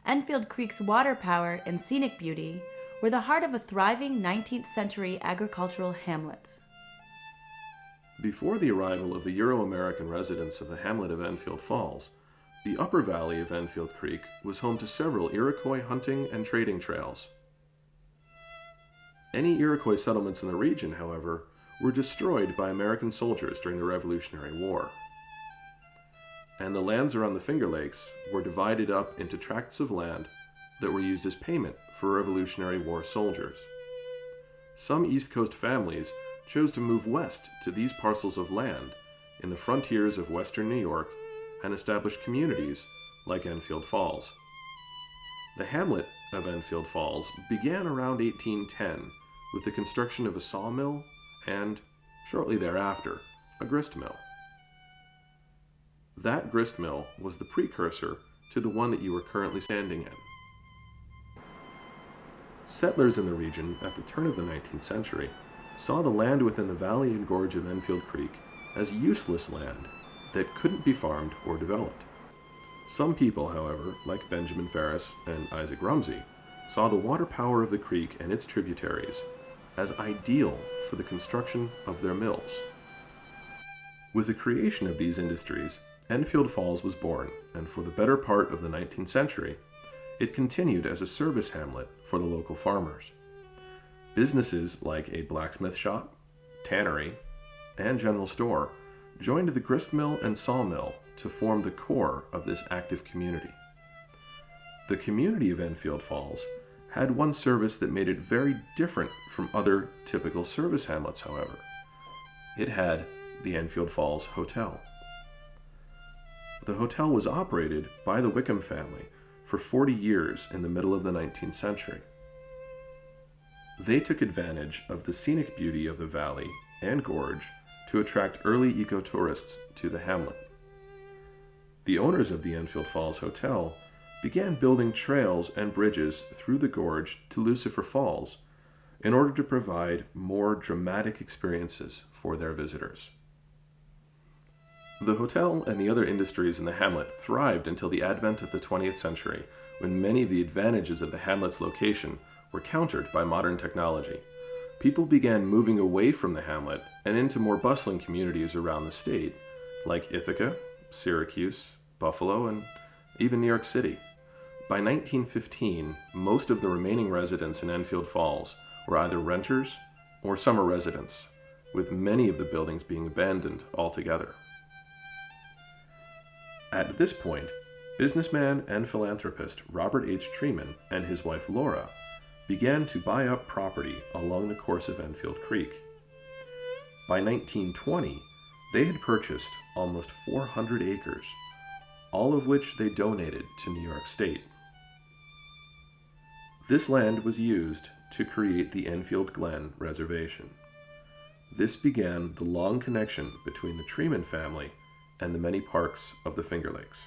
Enfield Creek's water power and scenic beauty were the heart of a thriving 19th century agricultural hamlet. Before the arrival of the Euro-American residents of the Hamlet of Enfield Falls, the upper valley of Enfield Creek was home to several Iroquois hunting and trading trails. Any Iroquois settlements in the region, however, were destroyed by American soldiers during the Revolutionary War. And the lands around the Finger Lakes were divided up into tracts of land that were used as payment for Revolutionary War soldiers. Some East Coast families chose to move west to these parcels of land in the frontiers of western New York and establish communities like Enfield Falls. The hamlet of Enfield Falls began around 1810 with the construction of a sawmill and, shortly thereafter, a grist mill. That grist mill was the precursor to the one that you are currently standing in. Settlers in the region at the turn of the 19th century saw the land within the valley and gorge of Enfield Creek as useless land that couldn't be farmed or developed. Some people, however, like Benjamin Ferris and Isaac Rumsey, saw the water power of the creek and its tributaries as ideal for the construction of their mills. With the creation of these industries, Enfield Falls was born, and for the better part of the 19th century, it continued as a service hamlet for the local farmers. Businesses like a blacksmith shop, tannery, and general store joined the grist mill and sawmill to form the core of this active community. The community of Enfield Falls had one service that made it very different from other typical service hamlets, however. It had the Enfield Falls Hotel. The hotel was operated by the Wickham family for 40 years in the middle of the 19th century. They took advantage of the scenic beauty of the valley and gorge to attract early eco-tourists to the hamlet. The owners of the Enfield Falls Hotel began building trails and bridges through the gorge to Lucifer Falls in order to provide more dramatic experiences for their visitors. The hotel and the other industries in the hamlet thrived until the advent of the 20th century, when many of the advantages of the hamlet's location were countered by modern technology. People began moving away from the hamlet and into more bustling communities around the state, like Ithaca, Syracuse, Buffalo, and even New York City. By 1915, most of the remaining residents in Enfield Falls were either renters or summer residents, with many of the buildings being abandoned altogether. At this point, businessman and philanthropist Robert H. Treman and his wife Laura began to buy up property along the course of Enfield Creek. By 1920, they had purchased almost 400 acres, all of which they donated to New York State. This land was used to create the Enfield Glen Reservation. This began the long connection between the Treman family and the many parks of the Finger Lakes.